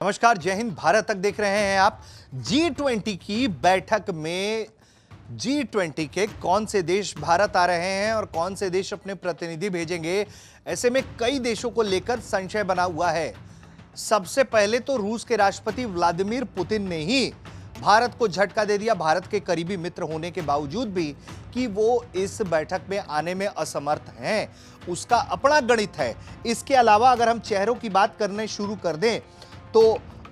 नमस्कार, जय हिंद। भारत तक देख रहे हैं आप। G20 की बैठक में G20 के कौन से देश भारत आ रहे हैं और कौन से देश अपने प्रतिनिधि भेजेंगे, ऐसे में कई देशों को लेकर संशय बना हुआ है। सबसे पहले तो रूस के राष्ट्रपति व्लादिमीर पुतिन ने ही भारत को झटका दे दिया, भारत के करीबी मित्र होने के बावजूद भी, कि वो इस बैठक में आने में असमर्थ हैं। उसका अपना गणित है। इसके अलावा अगर हम चेहरों की बात करने शुरू कर दें तो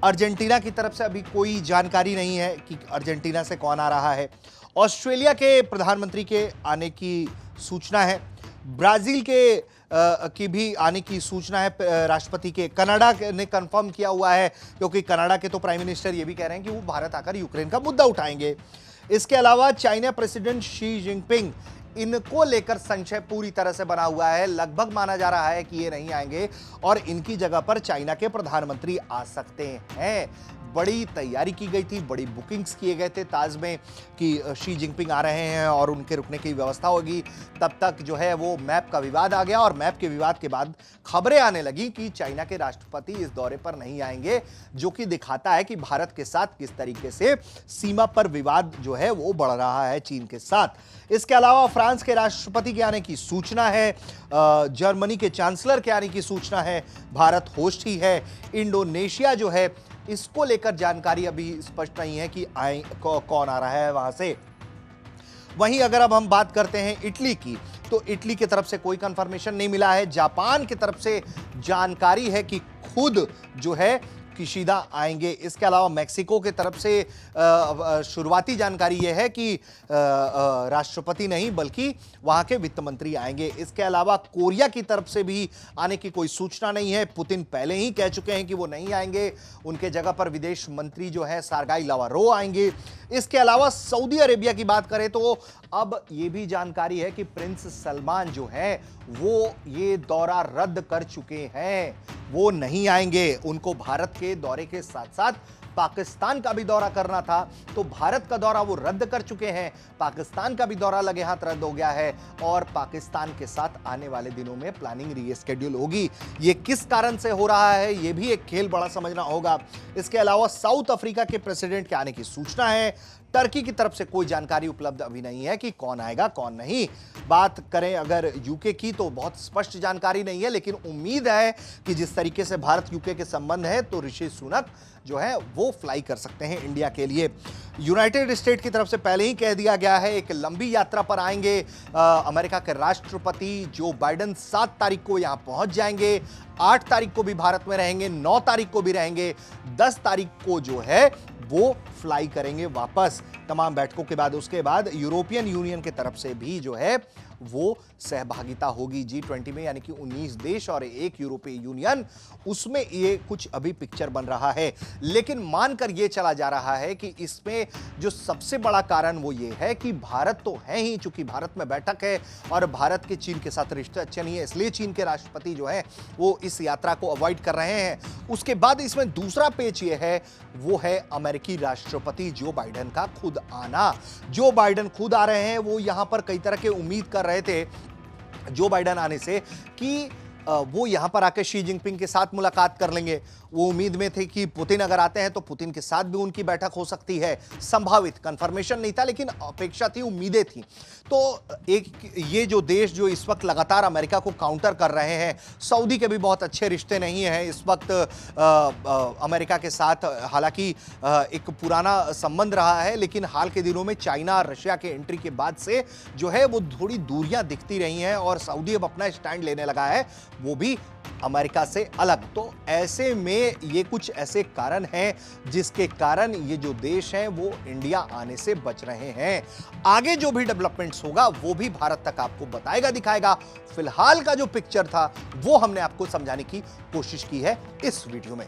अर्जेंटीना की तरफ से अभी कोई जानकारी नहीं है कि अर्जेंटीना से कौन आ रहा है। ऑस्ट्रेलिया के प्रधानमंत्री के आने की सूचना है। ब्राजील के की भी आने की सूचना है राष्ट्रपति के। कनाडा ने कंफर्म किया हुआ है, क्योंकि कनाडा के तो प्राइम मिनिस्टर ये भी कह रहे हैं कि वो भारत आकर यूक्रेन का मुद्दा उठाएंगे। इसके अलावा चाइना प्रेसिडेंट शी जिनपिंग, इनको लेकर संशय पूरी तरह से बना हुआ है। लगभग माना जा रहा है कि ये नहीं आएंगे और इनकी जगह पर चाइना के प्रधानमंत्री आ सकते हैं। बड़ी तैयारी की गई थी, बड़ी बुकिंग्स किए गए थे ताज में कि शी जिनपिंग आ रहे हैं और उनके रुकने की व्यवस्था होगी। तब तक जो है वो मैप का विवाद आ गया और मैप के विवाद के बाद खबरें आने लगी कि चाइना के राष्ट्रपति इस दौरे पर नहीं आएंगे, जो कि दिखाता है कि भारत के साथ किस तरीके से सीमा पर विवाद जो है वो बढ़ रहा है चीन के साथ। इसके अलावा फ्रांस के राष्ट्रपति के आने की सूचना है, जर्मनी के चांसलर के आने की सूचना है, भारत होस्ट ही है। इंडोनेशिया जो है, इसको लेकर जानकारी अभी स्पष्ट नहीं है कि कौन आ रहा है वहां से। वहीं अगर अब हम बात करते हैं इटली की, तो इटली की तरफ से कोई कंफर्मेशन नहीं मिला है। जापान की तरफ से जानकारी है कि खुद जो है किशिदा आएंगे। इसके अलावा मेक्सिको की तरफ से शुरुआती जानकारी यह है कि राष्ट्रपति नहीं बल्कि वहां के वित्त मंत्री आएंगे। इसके अलावा कोरिया की तरफ से भी आने की कोई सूचना नहीं है। पुतिन पहले ही कह चुके हैं कि वो नहीं आएंगे, उनके जगह पर विदेश मंत्री जो है सर्गेई लावरोव आएंगे। इसके अलावा सऊदी अरेबिया की बात करें तो अब ये भी जानकारी है कि प्रिंस सलमान जो है वो ये दौरा रद्द कर चुके हैं, वो नहीं आएंगे। उनको भारत के दौरे के साथ साथ पाकिस्तान का भी दौरा करना था, तो भारत का दौरा वो रद्द कर चुके हैं। पाकिस्तान का भी दौरा लगे हाथ रद्द हो गया है और पाकिस्तान के साथ आने वाले दिनों में प्लानिंग रीस्केड्यूल होगी। ये किस कारण से हो रहा है, ये भी एक खेल बड़ा समझना होगा। इसके अलावा साउथ अफ्रीका के प्रेसिडेंट के आने की सूचना है। टर्की की तरफ से कोई जानकारी उपलब्ध अभी नहीं है कि कौन आएगा कौन नहीं। बात करें अगर यूके की, तो बहुत स्पष्ट जानकारी नहीं है, लेकिन उम्मीद है कि जिस तरीके से भारत यूके के संबंध है तो ऋषि सुनक जो है वो फ्लाई कर सकते हैं इंडिया के लिए। यूनाइटेड स्टेट की तरफ से पहले ही कह दिया गया है एक लंबी यात्रा पर आएंगे। अमेरिका के राष्ट्रपति जो बाइडेन 7 तारीख को यहां पहुंच जाएंगे, 8 तारीख को भी भारत में रहेंगे, 9 तारीख को भी रहेंगे, 10 तारीख को जो है वो फ्लाई करेंगे वापस तमाम बैठकों के बाद। उसके बाद यूरोपियन यूनियन की तरफ से भी जो है वो सहभागिता होगी G20 में, यानी कि 19 देश और एक यूरोपीय यूनियन, उसमें ये कुछ अभी पिक्चर बन रहा है। लेकिन मानकर ये चला जा रहा है कि इसमें जो सबसे बड़ा कारण वो ये है कि भारत तो है ही, चूंकि भारत में बैठक है और भारत के चीन के साथ रिश्ते अच्छे नहीं है, इसलिए चीन के राष्ट्रपति जो है वो इस यात्रा को अवॉइड कर रहे हैं। उसके बाद इसमें दूसरा पेच ये है, वो है अमेरिकी राष्ट्रपति जो बाइडेन का खुद आना। जो बाइडेन खुद आ रहे हैं, वो यहां पर कई तरह के उम्मीद कर रहे थे जो बाइडेन आने से कि वो यहां पर आकर शी जिनपिंग के साथ मुलाकात कर लेंगे। वो उम्मीद में थे कि पुतिन अगर आते हैं तो पुतिन के साथ भी उनकी बैठक हो सकती है। संभावित, कंफर्मेशन नहीं था, लेकिन अपेक्षा थी, उम्मीदें थी। तो एक ये जो देश जो इस वक्त लगातार अमेरिका को काउंटर कर रहे हैं, सऊदी के भी बहुत अच्छे रिश्ते नहीं हैं इस वक्त अमेरिका के साथ। हालांकि एक पुराना संबंध रहा है, लेकिन हाल के दिनों में चाइना और रशिया के एंट्री के बाद से जो है वो थोड़ी दूरियां दिखती रही हैं और सऊदी अब अपना स्टैंड लेने लगा है, वो भी अमेरिका से अलग। तो ऐसे में ये कुछ ऐसे कारण हैं जिसके कारण ये जो देश हैं वो इंडिया आने से बच रहे हैं। आगे जो भी डेवलपमेंट्स होगा वो भी भारत तक आपको बताएगा, दिखाएगा। फिलहाल का जो पिक्चर था वो हमने आपको समझाने की कोशिश की है इस वीडियो में।